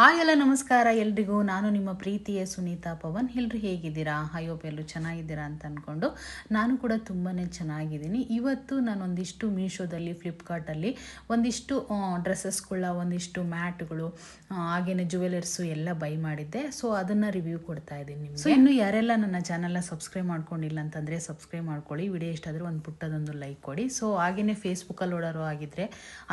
Hi ಎಲ್ಲ ನಮಸ್ಕಾರ ಎಲ್ರಿಗೂ. ನಾನು ನಿಮ್ಮ ಪ್ರೀತಿಯ ಸುನೀತಾ ಪವನ್. ಎಲ್ಲರೂ ಹೇಗಿದ್ದೀರಾ? ಹೋಪ್ ಎಲ್ಲರೂ ಚೆನ್ನಾಗಿದ್ದೀರಾ ಅಂತ ಅಂದ್ಕೊಂಡು ನಾನು ಕೂಡ ತುಂಬಾ ಚೆನ್ನಾಗಿದ್ದೀನಿ. ಇವತ್ತು ನಾನು ಒಂದಿಷ್ಟು ಮೀಶೋದಲ್ಲಿ, ಫ್ಲಿಪ್ಕಾರ್ಟಲ್ಲಿ ಒಂದಿಷ್ಟು ಡ್ರೆಸ್ಸಸ್ಗಳ, ಒಂದಿಷ್ಟು ಮ್ಯಾಟ್ಗಳು, ಹಾಗೆಯೇ ಜುವೆಲರ್ಸು ಎಲ್ಲ ಬೈ ಮಾಡಿದ್ದೆ. ಸೊ ಅದನ್ನು ರಿವ್ಯೂ ಕೊಡ್ತಾ ಇದ್ದೀನಿ ನಿಮಗೆ. ಸೊ ಇನ್ನು ಯಾರೆಲ್ಲ ನನ್ನ ಚಾನಲ್ನ ಸಬ್ಸ್ಕ್ರೈಬ್ ಮಾಡ್ಕೊಂಡಿಲ್ಲ ಅಂತಂದರೆ ಸಬ್ಸ್ಕ್ರೈಬ್ ಮಾಡ್ಕೊಳ್ಳಿ. ವಿಡಿಯೋ ಇಷ್ಟ ಆದರೂ ಒಂದು ಪುಟ್ಟದೊಂದು ಲೈಕ್ ಕೊಡಿ. ಸೊ ಹಾಗೆಯೇ ಫೇಸ್ಬುಕ್ಕಲ್ಲಿ ನೋಡೋರು ಆಗಿದ್ದರೆ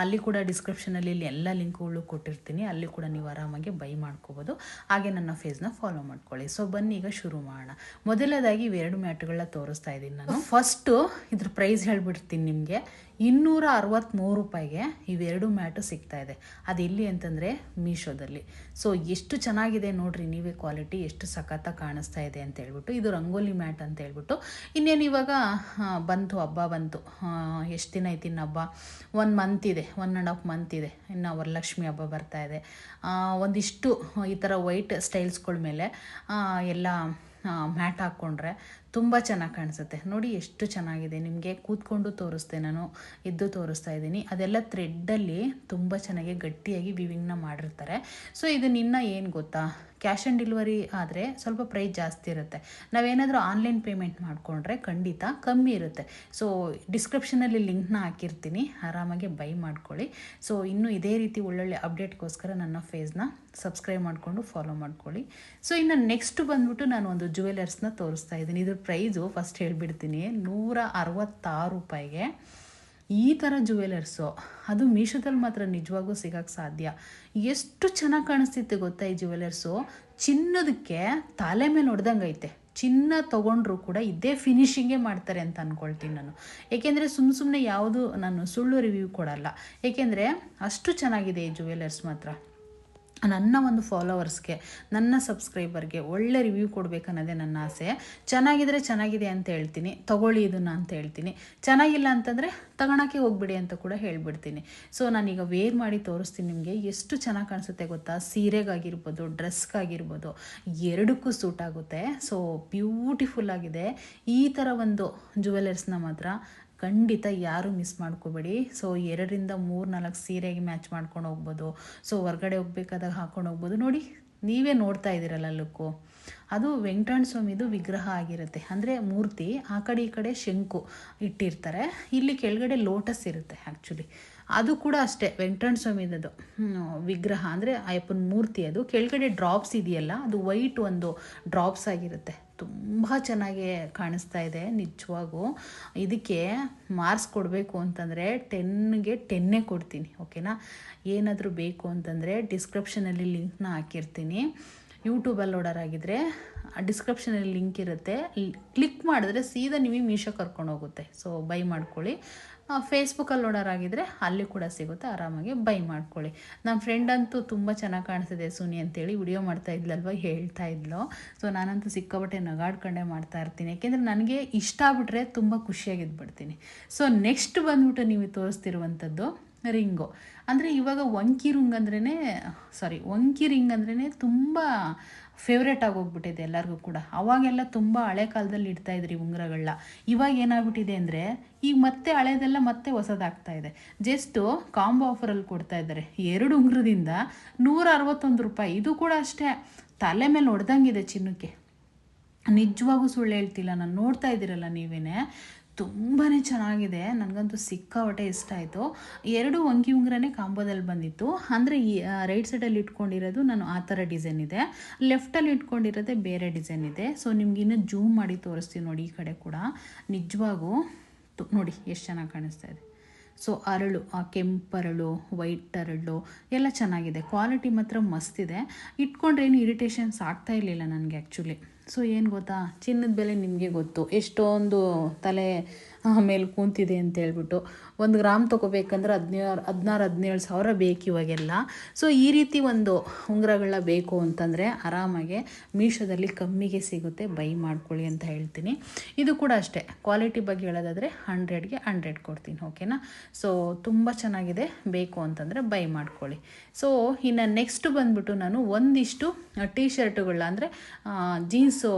ಅಲ್ಲಿ ಕೂಡ ಡಿಸ್ಕ್ರಿಪ್ಷನಲ್ಲಿ ಎಲ್ಲ ಲಿಂಕ್ಗಳು ಕೊಟ್ಟಿರ್ತೀನಿ, ಅಲ್ಲಿ ಕೂಡ ನೀವು ಆರಾಮಾಗಿ ಬೈ ಮಾಡ್ಕೋಬೋದು. ಹಾಗೆ ನನ್ನ ಫೇಸ್ನ ಫಾಲೋ ಮಾಡ್ಕೊಳ್ಳಿ. ಸೊ ಬನ್ನಿ ಈಗ ಶುರು ಮಾಡೋಣ. ಮೊದಲದಾಗಿ ಇವೆರಡು ಮ್ಯಾಟ್ಗಳನ್ನ ತೋರಿಸ್ತಾ ಇದ್ದೀನಿ ನಾನು. ಫಸ್ಟು ಇದ್ರ ಪ್ರೈಸ್ ಹೇಳ್ಬಿಡ್ತೀನಿ ನಿಮಗೆ. 263 ರೂಪಾಯಿಗೆ ಇವೆರಡು ಮ್ಯಾಟು ಸಿಗ್ತಾ ಇದೆ. ಅದೆಲ್ಲಿ ಅಂತಂದರೆ ಮೀಶೋದಲ್ಲಿ. ಸೊ ಎಷ್ಟು ಚೆನ್ನಾಗಿದೆ ನೋಡ್ರಿ ನೀವೇ, ಕ್ವಾಲಿಟಿ ಎಷ್ಟು ಸಖತ್ತಾಗಿ ಕಾಣಿಸ್ತಾ ಇದೆ ಅಂತ ಹೇಳ್ಬಿಟ್ಟು. ಇದು ರಂಗೋಲಿ ಮ್ಯಾಟ್ ಅಂತ ಹೇಳ್ಬಿಟ್ಟು. ಇನ್ನೇನು ಇವಾಗ ಬಂತು, ಹಬ್ಬ ಬಂತು. ಎಷ್ಟು ದಿನ ಐತಿ ಇನ್ನು ಹಬ್ಬ? 1 ಮಂತ್ ಇದೆ, 1.5 ಮಂತ್ ಇದೆ. ಇನ್ನು ವರಲಕ್ಷ್ಮಿ ಹಬ್ಬ ಬರ್ತಾ ಇದೆ. ಒಂದಿಷ್ಟು ಈ ಥರ ವೈಟ್ ಸ್ಟೈಲ್ಸ್ಗಳ ಮೇಲೆ ಎಲ್ಲ ಮ್ಯಾಟ್ ಹಾಕ್ಕೊಂಡ್ರೆ ತುಂಬ ಚೆನ್ನಾಗಿ ಕಾಣಿಸುತ್ತೆ. ನೋಡಿ ಎಷ್ಟು ಚೆನ್ನಾಗಿದೆ. ನಿಮಗೆ ಕೂತ್ಕೊಂಡು ತೋರಿಸ್ದೆ, ನಾನು ಎದ್ದು ತೋರಿಸ್ತಾ ಇದ್ದೀನಿ. ಅದೆಲ್ಲ ಥ್ರೆಡ್ಡಲ್ಲಿ ತುಂಬ ಚೆನ್ನಾಗಿ ಗಟ್ಟಿಯಾಗಿ ವಿವಿಂಗ್ನ ಮಾಡಿರ್ತಾರೆ. ಸೊ ಇದನ್ನ ಏನು ಗೊತ್ತಾ, ಕ್ಯಾಶ್ ಆನ್ ಡೆಲಿವರಿ ಆದರೆ ಸ್ವಲ್ಪ ಪ್ರೈಸ್ ಜಾಸ್ತಿ ಇರುತ್ತೆ. ನಾವೇನಾದರೂ ಆನ್ಲೈನ್ ಪೇಮೆಂಟ್ ಮಾಡಿಕೊಂಡ್ರೆ ಖಂಡಿತ ಕಮ್ಮಿ ಇರುತ್ತೆ. ಸೊ ಡಿಸ್ಕ್ರಿಪ್ಷನಲ್ಲಿ ಲಿಂಕ್ನ ಹಾಕಿರ್ತೀನಿ, ಆರಾಮಾಗಿ ಬೈ ಮಾಡ್ಕೊಳ್ಳಿ. ಸೊ ಇನ್ನೂ ಇದೇ ರೀತಿ ಒಳ್ಳೊಳ್ಳೆ ಅಪ್ಡೇಟ್ಗೋಸ್ಕರ ನನ್ನ ಫೇಸ್ನ ಸಬ್ಸ್ಕ್ರೈಬ್ ಮಾಡಿಕೊಂಡು ಫಾಲೋ ಮಾಡ್ಕೊಳ್ಳಿ. ಸೊ ಇನ್ನು ನೆಕ್ಸ್ಟ್ ಬಂದ್ಬಿಟ್ಟು ನಾನು ಒಂದು ಜುವೆಲರ್ಸ್ನ ತೋರಿಸ್ತಾ ಇದ್ದೀನಿ. ಇದ್ರ ಪ್ರೈಸು ಫಸ್ಟ್ ಹೇಳ್ಬಿಡ್ತೀನಿ, 166 ರೂಪಾಯಿಗೆ ಈ ಥರ ಜುವೆಲರ್ಸು. ಅದು ಮೀಶೋದಲ್ಲಿ ಮಾತ್ರ ನಿಜವಾಗೂ ಸಿಗೋಕ್ಕೆ ಸಾಧ್ಯ. ಎಷ್ಟು ಚೆನ್ನಾಗಿ ಕಾಣಿಸ್ತಿತ್ತು ಗೊತ್ತಾ ಈ ಜುವೆಲರ್ಸು. ಚಿನ್ನದಕ್ಕೆ ತಲೆ ಮೇಲೆ ಹೊಡೆದಂಗೆ ಐತೆ. ಚಿನ್ನ ತೊಗೊಂಡ್ರು ಕೂಡ ಇದೇ ಫಿನಿಶಿಂಗೇ ಮಾಡ್ತಾರೆ ಅಂತ ಅಂದ್ಕೊಳ್ತೀನಿ ನಾನು. ಏಕೆಂದರೆ ಸುಮ್ಮನೆ ಯಾವುದು ನಾನು ಸುಳ್ಳು ರಿವ್ಯೂ ಕೊಡಲ್ಲ. ಏಕೆಂದರೆ ಅಷ್ಟು ಚೆನ್ನಾಗಿದೆ ಈ ಜುವೆಲರ್ಸ್ ಮಾತ್ರ. ನನ್ನ ಒಂದು ಫಾಲೋವರ್ಸ್ಗೆ, ನನ್ನ ಸಬ್ಸ್ಕ್ರೈಬರ್ಗೆ ಒಳ್ಳೆ ರಿವ್ಯೂ ಕೊಡಬೇಕನ್ನೋದೇ ನನ್ನ ಆಸೆ. ಚೆನ್ನಾಗಿದ್ರೆ ಚೆನ್ನಾಗಿದೆ ಅಂತ ಹೇಳ್ತೀನಿ, ತೊಗೊಳ್ಳಿ ಇದನ್ನು ಅಂತ ಹೇಳ್ತೀನಿ. ಚೆನ್ನಾಗಿಲ್ಲ ಅಂತಂದರೆ ತಗೊಳಕ್ಕೆ ಹೋಗ್ಬಿಡಿ ಅಂತ ಕೂಡ ಹೇಳ್ಬಿಡ್ತೀನಿ. ಸೊ ನಾನೀಗ ವೇರ್ ಮಾಡಿ ತೋರಿಸ್ತೀನಿ ನಿಮಗೆ. ಎಷ್ಟು ಚೆನ್ನಾಗಿ ಕಾಣಿಸುತ್ತೆ ಗೊತ್ತಾ. ಸೀರೆಗಾಗಿರ್ಬೋದು, ಡ್ರೆಸ್ಗಾಗಿರ್ಬೋದು, ಎರಡಕ್ಕೂ ಸೂಟ್ ಆಗುತ್ತೆ. ಸೊ ಬ್ಯೂಟಿಫುಲ್ ಆಗಿದೆ. ಈ ಥರ ಒಂದು ಜುವೆಲರ್ಸ್ನ ಮಾತ್ರ ಖಂಡಿತ ಯಾರೂ ಮಿಸ್ ಮಾಡ್ಕೋಬೇಡಿ. ಸೊ 2 3 4 ಸೀರೆಗೆ ಮ್ಯಾಚ್ ಮಾಡ್ಕೊಂಡು ಹೋಗ್ಬೋದು. ಸೊ ಹೊರ್ಗಡೆ ಹೋಗ್ಬೇಕಾದಾಗ ಹಾಕ್ಕೊಂಡು ಹೋಗ್ಬೋದು. ನೋಡಿ ನೀವೇ ನೋಡ್ತಾ ಇದ್ದೀರಲ್ಲ ಲುಕ್ಕು. ಅದು ವೆಂಕಟರಮಣ ಸ್ವಾಮಿದು ವಿಗ್ರಹ ಆಗಿರುತ್ತೆ, ಅಂದರೆ ಮೂರ್ತಿ. ಆ ಕಡೆ ಈ ಕಡೆ ಶಂಕು ಇಟ್ಟಿರ್ತಾರೆ, ಇಲ್ಲಿ ಕೆಳಗಡೆ ಲೋಟಸ್ ಇರುತ್ತೆ. ಆ್ಯಕ್ಚುಲಿ ಅದು ಕೂಡ ಅಷ್ಟೇ ವೆಂಕಟರಮಣ ಸ್ವಾಮಿದು ವಿಗ್ರಹ, ಅಂದರೆ ಅಯ್ಯಪ್ಪನ ಮೂರ್ತಿ. ಅದು ಕೆಳಗಡೆ ಡ್ರಾಪ್ಸ್ ಇದೆಯಲ್ಲ, ಅದು ವೈಟ್ ಒಂದು ಡ್ರಾಪ್ಸ್ ಆಗಿರುತ್ತೆ. ತುಂಬ ಚೆನ್ನಾಗಿ ಕಾಣಿಸ್ತಾ ಇದೆ ನಿಜವಾಗೂ. ಇದಕ್ಕೆ ಮಾರ್ಕ್ಸ್ ಕೊಡಬೇಕು ಅಂತಂದರೆ 10ಗೆ 10 ಕೊಡ್ತೀನಿ. ಓಕೆನಾ? ಏನಾದರೂ ಬೇಕು ಅಂತಂದರೆ ಡಿಸ್ಕ್ರಿಪ್ಷನಲ್ಲಿ ಲಿಂಕ್ನ ಹಾಕಿರ್ತೀನಿ. ಯೂಟ್ಯೂಬಲ್ಲಿ ನೋಡೋರಾಗಿದ್ದರೆ ಡಿಸ್ಕ್ರಿಪ್ಷನಲ್ಲಿ ಲಿಂಕ್ ಇರುತ್ತೆ, ಕ್ಲಿಕ್ ಮಾಡಿದ್ರೆ ಸೀದಾ ನಿಮಗೆ ಮೀಶೋ ಕರ್ಕೊಂಡು ಹೋಗುತ್ತೆ. ಸೊ ಬೈ ಮಾಡ್ಕೊಳ್ಳಿ. ಫೇಸ್ಬುಕ್ಕಲ್ಲಿ ನೋಡೋರಾಗಿದ್ದರೆ ಅಲ್ಲಿ ಕೂಡ ಸಿಗುತ್ತೆ, ಆರಾಮಾಗಿ ಬೈ ಮಾಡ್ಕೊಳ್ಳಿ. ನಮ್ಮ ಫ್ರೆಂಡ್ ಅಂತೂ ತುಂಬ ಚೆನ್ನಾಗಿ ಕಾಣಿಸ್ತಿದೆ ಸುನಿ ಅಂತೇಳಿ ವಿಡಿಯೋ ಮಾಡ್ತಾ ಇದ್ಲಲ್ವ, ಹೇಳ್ತಾ ಇದ್ಲು. ಸೊ ನಾನಂತೂ ಸಿಕ್ಕಾಬಟ್ಟೆ ನಗಾಡ್ಕೊಂಡೇ ಮಾಡ್ತಾ ಇರ್ತೀನಿ. ಯಾಕೆಂದರೆ ನನಗೆ ಇಷ್ಟ ಆಗ್ಬಿಟ್ರೆ ತುಂಬ ಖುಷಿಯಾಗಿದ್ಬಿಡ್ತೀನಿ. ಸೊ ನೆಕ್ಸ್ಟ್ ಬಂದ್ಬಿಟ್ಟು ನೀವು ತೋರಿಸ್ತಿರುವಂಥದ್ದು ರಿಂಗು. ಅಂದರೆ ಇವಾಗ ವಂಕಿ ರಿಂಗ್ ಅಂದ್ರೇ ತುಂಬ ಫೇವ್ರೇಟ್ ಆಗೋಗ್ಬಿಟ್ಟಿದೆ ಎಲ್ಲರಿಗೂ ಕೂಡ. ಅವಾಗೆಲ್ಲ ತುಂಬ ಹಳೆ ಕಾಲದಲ್ಲಿ ಇಡ್ತಾಯಿದ್ರಿ ಉಂಗುರಗಳನ್ನ. ಇವಾಗ ಏನಾಗ್ಬಿಟ್ಟಿದೆ ಅಂದರೆ ಈಗ ಮತ್ತೆ ಹಳೇದೆಲ್ಲ ಮತ್ತೆ ಹೊಸದಾಗ್ತಾ ಇದೆ. ಜಸ್ಟು ಕಾಂಬೋ ಆಫರಲ್ಲಿ ಕೊಡ್ತಾ ಇದ್ದಾರೆ. 2 ಉಂಗುರದಿಂದ 161 ರೂಪಾಯಿ. ಇದು ಕೂಡ ಅಷ್ಟೇ ತಲೆ ಮೇಲೆ ಹೊಡೆದಂಗಿದೆ ಚಿನ್ನಕ್ಕೆ. ನಿಜವಾಗೂ ಸುಳ್ಳು ಹೇಳ್ತಿಲ್ಲ ನಾನು. ನೋಡ್ತಾ ಇದ್ದೀರಲ್ಲ ನೀವೇ, ತುಂಬಾ ಚೆನ್ನಾಗಿದೆ. ನನಗಂತೂ ಸಿಕ್ಕಾಪಟ್ಟೆ ಇಷ್ಟ ಆಯಿತು. 2 ವಂಕಿ ಉಂಗುರನೇ ಕಾಂಬೋದಲ್ಲಿ ಬಂದಿತ್ತು. ಅಂದರೆ ಈ ರೈಟ್ ಸೈಡಲ್ಲಿ ಇಟ್ಕೊಂಡಿರೋದು ನಾನು ಆ ಥರ ಡಿಸೈನ್ ಇದೆ, ಲೆಫ್ಟಲ್ಲಿ ಇಟ್ಕೊಂಡಿರೋದೇ ಬೇರೆ ಡಿಸೈನ್ ಇದೆ. ಸೊ ನಿಮ್ಗೆ ಇನ್ನೂ ಜೂಮ್ ಮಾಡಿ ತೋರಿಸ್ತೀವಿ ನೋಡಿ. ಈ ಕಡೆ ಕೂಡ ನಿಜವಾಗೂ ನೋಡಿ ಎಷ್ಟು ಚೆನ್ನಾಗಿ ಕಾಣಿಸ್ತಾ ಇದೆ. ಸೊ ಅರಳು, ಆ ಕೆಂಪರಳು, ವೈಟ್ ಅರಳು ಎಲ್ಲ ಚೆನ್ನಾಗಿದೆ. ಕ್ವಾಲಿಟಿ ಮಾತ್ರ ಮಸ್ತಿದೆ. ಇಟ್ಕೊಂಡ್ರೆ ಏನು ಇರಿಟೇಷನ್ಸ್ ಆಗ್ತಾ ಇರಲಿಲ್ಲ ನನಗೆ ಆ್ಯಕ್ಚುಲಿ. ಸೊ ಏನು ಗೊತ್ತಾ, ಚಿನ್ನದ ಬೆಲೆ ನಿಮಗೆ ಗೊತ್ತು, ಎಷ್ಟೊಂದು ತಲೆ ಮೇಲೆ ಕೂತಿದೆ ಅಂತ ಹೇಳ್ಬಿಟ್ಟು. 1 ಗ್ರಾಮ್ ತೊಗೋಬೇಕಂದ್ರೆ 16-17 ಸಾವಿರ ಬೇಕು ಇವಾಗೆಲ್ಲ. ಸೊ ಈ ರೀತಿ ಒಂದು ಉಂಗುರಗಳ ಬೇಕು ಅಂತಂದರೆ ಆರಾಮಾಗೆ ಮೀಶೋದಲ್ಲಿ ಕಮ್ಮಿಗೆ ಸಿಗುತ್ತೆ, ಬೈ ಮಾಡ್ಕೊಳ್ಳಿ ಅಂತ ಹೇಳ್ತೀನಿ. ಇದು ಕೂಡ ಅಷ್ಟೇ ಕ್ವಾಲಿಟಿ ಬಗ್ಗೆ ಹೇಳೋದಾದರೆ 100ಗೆ 100 ಕೊಡ್ತೀನಿ. ಓಕೆನಾ? ಸೊ ತುಂಬ ಚೆನ್ನಾಗಿದೆ, ಬೇಕು ಅಂತಂದರೆ ಬೈ ಮಾಡ್ಕೊಳ್ಳಿ. ಸೊ ಇನ್ನು ನೆಕ್ಸ್ಟ್ ಬಂದ್ಬಿಟ್ಟು ನಾನು ಒಂದಿಷ್ಟು ಟೀ ಶರ್ಟುಗಳನ್ನ, ಅಂದರೆ ಜೀನ್ಸು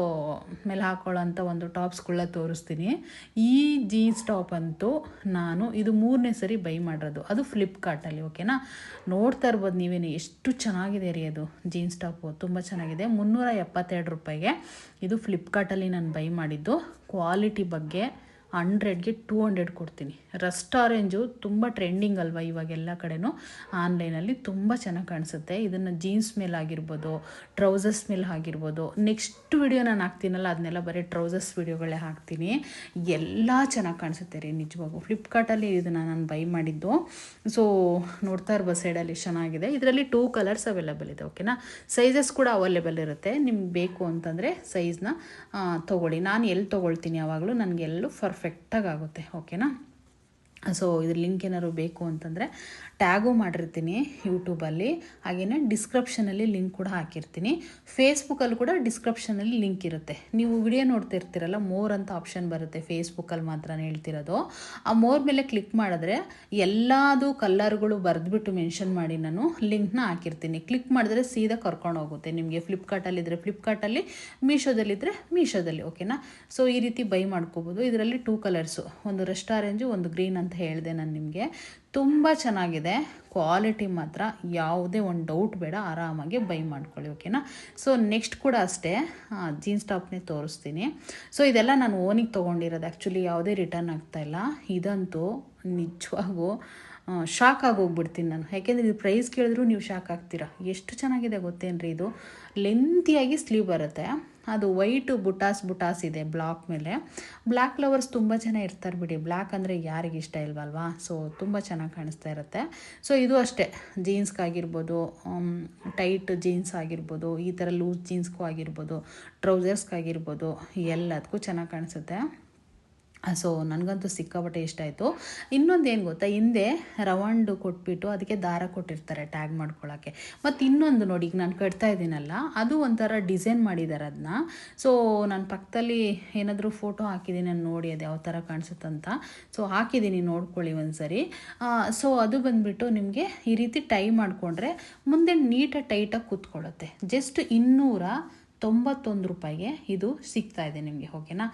ಮೇಲೆ ಹಾಕೊಳ್ಳೋ ಅಂಥ ಒಂದು ಟಾಪ್ಸ್ಗಳನ್ನ ತೋರಿಸ್ತೀನಿ. ಈ ಜೀನ್ಸ್ ಟಾಪ್ ಅಂತೂ ನಾನು ಇದು 3ನೇ ಸರಿ ಬೈ ಮಾಡಿರೋದು, ಅದು ಫ್ಲಿಪ್ಕಾರ್ಟಲ್ಲಿ. ಓಕೆನಾ, ನೋಡ್ತಾ ಇರ್ಬೋದು ನೀವೇನು ಎಷ್ಟು ಚೆನ್ನಾಗಿದೆ ರೀ ಅದು ಜೀನ್ಸ್ ಟಾಪು, ತುಂಬ ಚೆನ್ನಾಗಿದೆ. 372 ರೂಪಾಯಿಗೆ ಇದು ಫ್ಲಿಪ್ಕಾರ್ಟಲ್ಲಿ ನಾನು ಬೈ ಮಾಡಿದ್ದು. ಕ್ವಾಲಿಟಿ ಬಗ್ಗೆ 100ಗೆ 200 ಕೊಡ್ತೀನಿ. ರಸ್ಟ್ ಆರೆಂಜು ತುಂಬ ಟ್ರೆಂಡಿಂಗ್ ಅಲ್ವಾ ಇವಾಗ ಎಲ್ಲ ಕಡೆನೂ ಆನ್ಲೈನಲ್ಲಿ, ತುಂಬ ಚೆನ್ನಾಗಿ ಕಾಣಿಸುತ್ತೆ. ಇದನ್ನು ಜೀನ್ಸ್ ಮೇಲೆ ಆಗಿರ್ಬೋದು, ಟ್ರೌಸರ್ಸ್ ಮೇಲೆ ಆಗಿರ್ಬೋದು. ನೆಕ್ಸ್ಟ್ ವಿಡಿಯೋ ನಾನು ಹಾಕ್ತೀನಲ್ಲ ಅದನ್ನೆಲ್ಲ ಬರೀ ಟ್ರೌಸರ್ಸ್ ವಿಡಿಯೋಗಳೇ ಹಾಕ್ತೀನಿ. ಎಲ್ಲ ಚೆನ್ನಾಗಿ ಕಾಣಿಸುತ್ತೆ ರೀ ನಿಜವಾಗೂ. ಫ್ಲಿಪ್ಕಾರ್ಟಲ್ಲಿ ಇದನ್ನು ನಾನು ಬೈ ಮಾಡಿದ್ದು. ಸೊ ನೋಡ್ತಾ ಇರ್ಬೋದು ಸೈಡಲ್ಲಿ ಚೆನ್ನಾಗಿದೆ. ಇದರಲ್ಲಿ 2 ಕಲರ್ಸ್ ಅವೈಲೇಬಲ್ ಇದೆ. ಓಕೆನಾ, ಸೈಜಸ್ ಕೂಡ ಅವೈಲೇಬಲ್ ಇರುತ್ತೆ. ನಿಮ್ಗೆ ಬೇಕು ಅಂತಂದರೆ ಸೈಜ್ನ ತೊಗೊಳ್ಳಿ. ನಾನು ಎಲ್ಲಿ ತೊಗೊಳ್ತೀನಿ ಯಾವಾಗಲೂ ನನಗೆಲ್ಲೂ ಪರ್ಫೆಕ್ಟಾಗಿ ಆಗುತ್ತೆ. ಓಕೆನಾ, ಸೊ ಇದ್ರ ಲಿಂಕ್ ಏನಾದ್ರು ಬೇಕು ಅಂತಂದರೆ ಟ್ಯಾಗು ಮಾಡಿರ್ತೀನಿ ಯೂಟ್ಯೂಬಲ್ಲಿ, ಹಾಗೆಯೇ ಡಿಸ್ಕ್ರಿಪ್ಷನಲ್ಲಿ ಲಿಂಕ್ ಕೂಡ ಹಾಕಿರ್ತೀನಿ. ಫೇಸ್ಬುಕ್ಕಲ್ಲಿ ಕೂಡ ಡಿಸ್ಕ್ರಿಪ್ಷನಲ್ಲಿ ಲಿಂಕ್ ಇರುತ್ತೆ. ನೀವು ವಿಡಿಯೋ ನೋಡ್ತಿರ್ತೀರಲ್ಲ, ಮೋರ್ ಅಂತ ಆಪ್ಷನ್ ಬರುತ್ತೆ ಫೇಸ್ಬುಕ್ಕಲ್ಲಿ ಮಾತ್ರ ಹೇಳ್ತಿರೋದು. ಆ ಮೋರ್ ಮೇಲೆ ಕ್ಲಿಕ್ ಮಾಡಿದ್ರೆ ಎಲ್ಲದು ಕಲರ್ಗಳು ಬರೆದ್ಬಿಟ್ಟು ಮೆನ್ಷನ್ ಮಾಡಿ ನಾನು ಲಿಂಕ್ನ ಹಾಕಿರ್ತೀನಿ. ಕ್ಲಿಕ್ ಮಾಡಿದ್ರೆ ಸೀದಾ ಕರ್ಕೊಂಡು ಹೋಗುತ್ತೆ ನಿಮಗೆ. ಫ್ಲಿಪ್ಕಾರ್ಟಲ್ಲಿದ್ದರೆ ಫ್ಲಿಪ್ಕಾರ್ಟಲ್ಲಿ, ಮೀಶೋದಲ್ಲಿದ್ದರೆ ಮೀಶೋದಲ್ಲಿ. ಓಕೆನಾ, ಸೊ ಈ ರೀತಿ ಬೈ ಮಾಡ್ಕೋಬೋದು. ಇದರಲ್ಲಿ 2 ಕಲರ್ಸು, ಒಂದು ರೆಸ್ಟ್ ಆರೆಂಜು, ಒಂದು ಗ್ರೀನ್ ಅಂತ ಹೇಳಿದೆ ನಾನು ನಿಮಗೆ. ತುಂಬ ಚೆನ್ನಾಗಿದೆ, ಕ್ವಾಲಿಟಿ ಮಾತ್ರ ಯಾವುದೇ ಒಂದು ಡೌಟ್ ಬೇಡ, ಆರಾಮಾಗಿ ಬೈ ಮಾಡ್ಕೊಳ್ಳಿ. ಓಕೆನಾ, ಸೊ ನೆಕ್ಸ್ಟ್ ಕೂಡ ಅಷ್ಟೇ ಜೀನ್ಸ್ ಟಾಪ್ನೇ ತೋರಿಸ್ತೀನಿ. ಸೊ ಇದೆಲ್ಲ ನಾನು ಓನಿಗೆ ತೊಗೊಂಡಿರೋದು, ಆ್ಯಕ್ಚುಲಿ ಯಾವುದೇ ರಿಟರ್ನ್ ಆಗ್ತಾಯಿಲ್ಲ. ಇದಂತೂ ನಿಜವಾಗೂ ಶಾಕ್ ಆಗೋಗ್ಬಿಡ್ತೀನಿ ನಾನು, ಯಾಕೆಂದರೆ ಇದು ಪ್ರೈಸ್ ಕೇಳಿದ್ರು ನೀವು ಶಾಕ್ ಆಗ್ತೀರಾ. ಎಷ್ಟು ಚೆನ್ನಾಗಿದೆ ಗೊತ್ತೇನ್ರಿ. ಇದು ಲೆಂತಿಯಾಗಿ ಸ್ಲೀವ್ ಬರುತ್ತೆ, ಅದು ವೈಟು ಬುಟಾಸ್ ಇದೆ ಬ್ಲಾಕ್ ಮೇಲೆ. ಬ್ಲ್ಯಾಕ್ ಲವರ್ಸ್ ತುಂಬ ಜನ ಇರ್ತಾರೆ ಬಿಡಿ, ಬ್ಲ್ಯಾಕ್ ಅಂದರೆ ಯಾರಿಗೆ ಇಷ್ಟ ಇಲ್ವಲ್ವಾ. ಸೊ ತುಂಬ ಚೆನ್ನಾಗಿ ಕಾಣಿಸ್ತಾ ಇರುತ್ತೆ. ಸೊ ಇದು ಅಷ್ಟೇ, ಜೀನ್ಸ್ಗಾಗಿರ್ಬೋದು, ಟೈಟ್ ಜೀನ್ಸ್ ಆಗಿರ್ಬೋದು, ಈ ಥರ ಲೂಸ್ ಜೀನ್ಸ್ಗೂ ಆಗಿರ್ಬೋದು, ಟ್ರೌಸರ್ಸ್ಗಾಗಿರ್ಬೋದು, ಎಲ್ಲದಕ್ಕೂ ಚೆನ್ನಾಗಿ ಕಾಣಿಸುತ್ತೆ. ಸೊ ನನಗಂತೂ ಸಿಕ್ಕಾಪಟ್ಟೆ ಇಷ್ಟ ಆಯಿತು. ಇನ್ನೊಂದು ಏನು ಗೊತ್ತಾ, ಹಿಂದೆ ರವಂಡು ಕೊಟ್ಬಿಟ್ಟು ಅದಕ್ಕೆ ದಾರ ಕೊಟ್ಟಿರ್ತಾರೆ ಟ್ಯಾಗ್ ಮಾಡ್ಕೊಳ್ಳೋಕ್ಕೆ. ಮತ್ತು ಇನ್ನೊಂದು ನೋಡಿ, ಈಗ ನಾನು ಕಟ್ತಾ ಇದ್ದೀನಲ್ಲ, ಅದು ಒಂಥರ ಡಿಸೈನ್ ಮಾಡಿದ್ದಾರೆ ಅದನ್ನ. ಸೊ ನಾನು ಪಕ್ಕದಲ್ಲಿ ಏನಾದರೂ ಫೋಟೋ ಹಾಕಿದ್ದೀನಿ, ನಾನು ನೋಡಿ ಅದು ಯಾವ ಥರ ಕಾಣಿಸುತ್ತಂತ. ಸೊ ಹಾಕಿದ್ದೀನಿ, ನೋಡ್ಕೊಳ್ಳಿ ಒಂದು ಸರಿ. ಸೊ ಅದು ಬಂದುಬಿಟ್ಟು ನಿಮಗೆ ಈ ರೀತಿ ಟೈ ಮಾಡಿಕೊಂಡ್ರೆ ಮುಂದೆ ನೀಟಾಗಿ ಟೈಟಾಗಿ ಕೂತ್ಕೊಳ್ಳುತ್ತೆ. ಜಸ್ಟ್ 291 ರೂಪಾಯಿಗೆ ಇದು ಸಿಗ್ತಾ ಇದೆ ನಿಮಗೆ. ಓಕೆನಾ,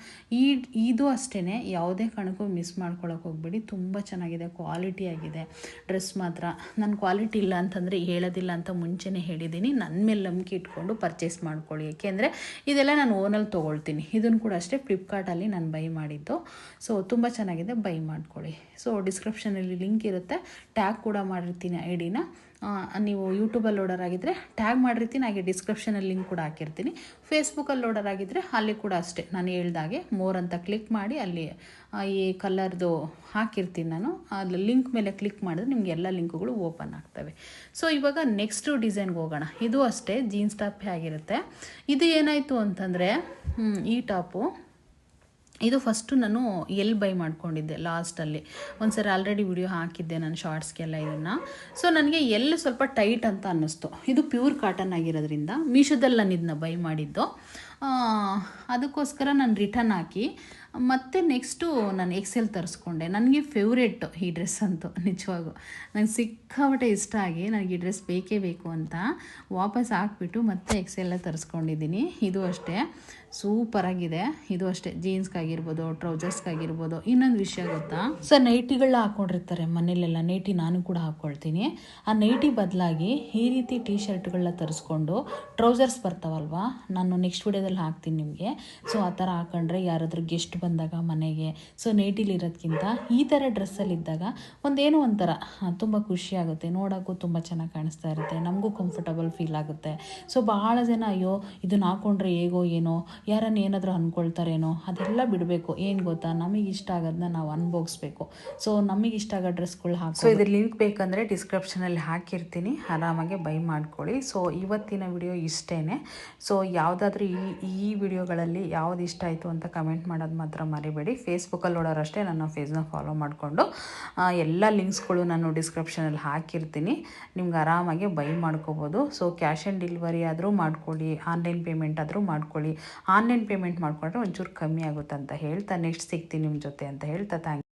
ಇದು ಅಷ್ಟೇ, ಯಾವುದೇ ಕಾರಣಕ್ಕೂ ಮಿಸ್ ಮಾಡ್ಕೊಳ್ಳೋಕೆ ಹೋಗ್ಬೇಡಿ. ತುಂಬ ಚೆನ್ನಾಗಿದೆ, ಕ್ವಾಲಿಟಿ ಆಗಿದೆ ಡ್ರೆಸ್ ಮಾತ್ರ. ನಾನು ಕ್ವಾಲಿಟಿ ಇಲ್ಲ ಅಂತಂದರೆ ಹೇಳೋದಿಲ್ಲ ಅಂತ ಮುಂಚೆನೇ ಹೇಳಿದ್ದೀನಿ. ನನ್ನ ಮೇಲೆ ನಂಬಿಕೆ ಇಟ್ಕೊಂಡು ಪರ್ಚೇಸ್ ಮಾಡ್ಕೊಳ್ಳಿ, ಏಕೆಂದರೆ ಇದೆಲ್ಲ ನಾನು ಓನಲ್ಲಿ ತೊಗೊಳ್ತೀನಿ. ಇದನ್ನು ಕೂಡ ಅಷ್ಟೇ ಫ್ಲಿಪ್ಕಾರ್ಟಲ್ಲಿ ನಾನು ಬೈ ಮಾಡಿದ್ದು. ಸೊ ತುಂಬ ಚೆನ್ನಾಗಿದೆ, ಬೈ ಮಾಡ್ಕೊಳ್ಳಿ. ಸೊ ಡಿಸ್ಕ್ರಿಪ್ಷನಲ್ಲಿ ಲಿಂಕ್ ಇರುತ್ತೆ, ಟ್ಯಾಗ್ ಕೂಡ ಮಾಡಿರ್ತೀನಿ ಐಡಿನ. ನೀವು ಯೂಟ್ಯೂಬಲ್ಲಿ ಲೋಡರ್ ಆಗಿದ್ದರೆ ಟ್ಯಾಗ್ ಮಾಡಿರ್ತೀನಿ, ಹಾಗೆ ಡಿಸ್ಕ್ರಿಪ್ಷನಲ್ಲಿ ಲಿಂಕ್ ಕೂಡ ಹಾಕಿರ್ತೀನಿ. ಫೇಸ್ಬುಕ್ಕಲ್ಲಿ ಲೋಡರ್ ಆಗಿದ್ದರೆ ಅಲ್ಲಿ ಕೂಡ ಅಷ್ಟೇ, ನಾನು ಹೇಳ್ದಾಗೆ ಮೋರ್ ಅಂತ ಕ್ಲಿಕ್ ಮಾಡಿ ಅಲ್ಲಿ ಈ ಕಲರ್ದು ಹಾಕಿರ್ತೀನಿ ನಾನು. ಅಲ್ಲಿ ಲಿಂಕ್ ಮೇಲೆ ಕ್ಲಿಕ್ ಮಾಡಿದ್ರೆ ನಿಮಗೆ ಎಲ್ಲ ಲಿಂಕ್ಗಳು ಓಪನ್ ಆಗ್ತವೆ. ಸೊ ಇವಾಗ ನೆಕ್ಸ್ಟು ಡಿಸೈನ್ಗೆ ಹೋಗೋಣ. ಇದು ಅಷ್ಟೇ ಜೀನ್ಸ್ ಟಾಪೇ ಆಗಿರುತ್ತೆ. ಇದು ಏನಾಯಿತು ಅಂತಂದರೆ, ಈ ಟಾಪು ಇದು ಫಸ್ಟು ನಾನು ಎಲ್ಲಿ ಬೈ ಮಾಡ್ಕೊಂಡಿದ್ದೆ ಲಾಸ್ಟಲ್ಲಿ ಒಂದು ಸರಿ ಆಲ್ರೆಡಿ ವಿಡಿಯೋ ಹಾಕಿದ್ದೆ ನಾನು ಶಾರ್ಟ್ಸ್ಗೆಲ್ಲ ಇದನ್ನು. ಸೊ ನನಗೆ ಎಲ್ಲಿ ಸ್ವಲ್ಪ ಟೈಟ್ ಅಂತ ಅನ್ನಿಸ್ತು. ಇದು ಪ್ಯೂರ್ ಕಾಟನ್ ಆಗಿರೋದ್ರಿಂದ ಮೀಶೋದಲ್ಲಿ ನಾನು ಇದನ್ನ ಬೈ ಮಾಡಿದ್ದು. ಅದಕ್ಕೋಸ್ಕರ ನಾನು ರಿಟರ್ನ್ ಹಾಕಿ ಮತ್ತು ನೆಕ್ಸ್ಟು ನಾನು ಎಕ್ಸೆಲ್ ತರಿಸ್ಕೊಂಡೆ. ನನಗೆ ಫೇವ್ರೇಟು ಈ ಡ್ರೆಸ್ ಅಂತೂ ನಿಜವಾಗೂ ನಂಗೆ ಸಿಕ್ಕಾಪಟ್ಟೆ ಇಷ್ಟ ಆಗಿ ನನಗೆ ಈ ಡ್ರೆಸ್ ಬೇಕೇ ಬೇಕು ಅಂತ ವಾಪಸ್ ಹಾಕ್ಬಿಟ್ಟು ಮತ್ತೆ ಎಕ್ಸೆಲ್ಲ ತರಿಸ್ಕೊಂಡಿದ್ದೀನಿ. ಇದು ಅಷ್ಟೇ ಸೂಪರಾಗಿದೆ. ಇದು ಅಷ್ಟೇ ಜೀನ್ಸ್ಗಾಗಿರ್ಬೋದು, ಟ್ರೌಸರ್ಸ್ಗಾಗಿರ್ಬೋದು. ಇನ್ನೊಂದು ವಿಷಯ ಗೊತ್ತಾ, ಸರ್ ನೈಟಿಗಳನ್ನ ಹಾಕ್ಕೊಂಡಿರ್ತಾರೆ ಮನೇಲೆಲ್ಲ, ನೈಟಿ ನಾನು ಕೂಡ ಹಾಕ್ಕೊಳ್ತೀನಿ. ಆ ನೈಟಿ ಬದಲಾಗಿ ಈ ರೀತಿ ಟೀ ಶರ್ಟ್ಗಳನ್ನ ತರಿಸ್ಕೊಂಡು ಟ್ರೌಸರ್ಸ್ ಬರ್ತಾವಲ್ವಾ, ನಾನು ನೆಕ್ಸ್ಟ್ ವಿಡಿಯೋದಲ್ಲಿ ಹಾಕ್ತೀನಿ ನಿಮಗೆ. ಸೊ ಆ ಥರ ಹಾಕೊಂಡ್ರೆ ಯಾರಾದರೂ ಗೆಸ್ಟ್ ಬಂದಾಗ ಮನೆಗೆ, ಸೊ ನೈಟಿಲಿ ಇರೋದಕ್ಕಿಂತ ಈ ಥರ ಡ್ರೆಸ್ಸಲ್ಲಿದ್ದಾಗ ಒಂದೇನೋ ಒಂಥರ ತುಂಬ ಖುಷಿಯಾಗುತ್ತೆ, ನೋಡೋಕ್ಕೂ ತುಂಬ ಚೆನ್ನಾಗಿ ಕಾಣಿಸ್ತಾ ಇರುತ್ತೆ, ನಮಗೂ ಕಂಫರ್ಟಬಲ್ ಫೀಲ್ ಆಗುತ್ತೆ. ಸೊ ಭಾಳ ಜನ ಅಯ್ಯೋ ಇದನ್ನ ಹಾಕ್ಕೊಂಡ್ರೆ ಹೇಗೋ ಏನೋ, ಯಾರನ್ನು ಏನಾದರೂ ಅಂದ್ಕೊಳ್ತಾರೇನೋ, ಅದೆಲ್ಲ ಬಿಡಬೇಕು. ಏನು ಗೊತ್ತಾ, ನಮಗೆ ಇಷ್ಟ ಆಗೋದನ್ನ ನಾವು ಅನುಭವಿಸ್ಬೇಕು. ಸೊ ನಮಗೆ ಇಷ್ಟ ಆಗೋ ಡ್ರೆಸ್ಗಳು ಹಾಕಿ. ಸೊ ಇದ್ರ ಲಿಂಕ್ ಬೇಕಂದರೆ ಡಿಸ್ಕ್ರಿಪ್ಷನಲ್ಲಿ ಹಾಕಿರ್ತೀನಿ, ಆರಾಮಾಗಿ ಬೈ ಮಾಡ್ಕೊಳ್ಳಿ. ಸೊ ಇವತ್ತಿನ ವಿಡಿಯೋ ಇಷ್ಟೇ. ಸೊ ಯಾವುದಾದ್ರೂ ಈ ವಿಡಿಯೋಗಳಲ್ಲಿ ಯಾವ್ದು ಇಷ್ಟ ಆಯಿತು ಅಂತ ಕಮೆಂಟ್ ಮಾಡೋದು ಮಾತ್ರ ಮರಿಬೇಡಿ. ಫೇಸ್ಬುಕ್ಕಲ್ಲಿ ನೋಡೋರಷ್ಟೇ ನನ್ನ ಫೇಸ್ನ ಫಾಲೋ ಮಾಡಿಕೊಂಡು ಎಲ್ಲ ಲಿಂಕ್ಸ್ಗಳು ನಾನು ಡಿಸ್ಕ್ರಿಪ್ಷನಲ್ಲಿ ಹಾಕಿರ್ತೀನಿ, ನಿಮ್ಗೆ ಆರಾಮಾಗಿ ಬೈ ಮಾಡ್ಕೋಬೋದು. ಸೊ ಕ್ಯಾಶ್ ಆನ್ ಡೆಲಿವರಿ ಆದರೂ ಮಾಡ್ಕೊಳ್ಳಿ, ಆನ್ಲೈನ್ ಪೇಮೆಂಟ್ ಆದರೂ ಮಾಡ್ಕೊಳ್ಳಿ. ಆನ್ಲೈನ್ ಪೇಮೆಂಟ್ ಮಾಡಿಕೊಂಡ್ರೆ ಒಂಚೂರು ಕಮ್ಮಿ ಆಗುತ್ತೆ ಅಂತ ಹೇಳ್ತಾ ನೆಕ್ಸ್ಟ್ ಸಿಗ್ತೀನಿ ನಿಮ್ಮ ಜೊತೆ ಅಂತ ಹೇಳ್ತಾ ಥ್ಯಾಂಕ್ ಯು.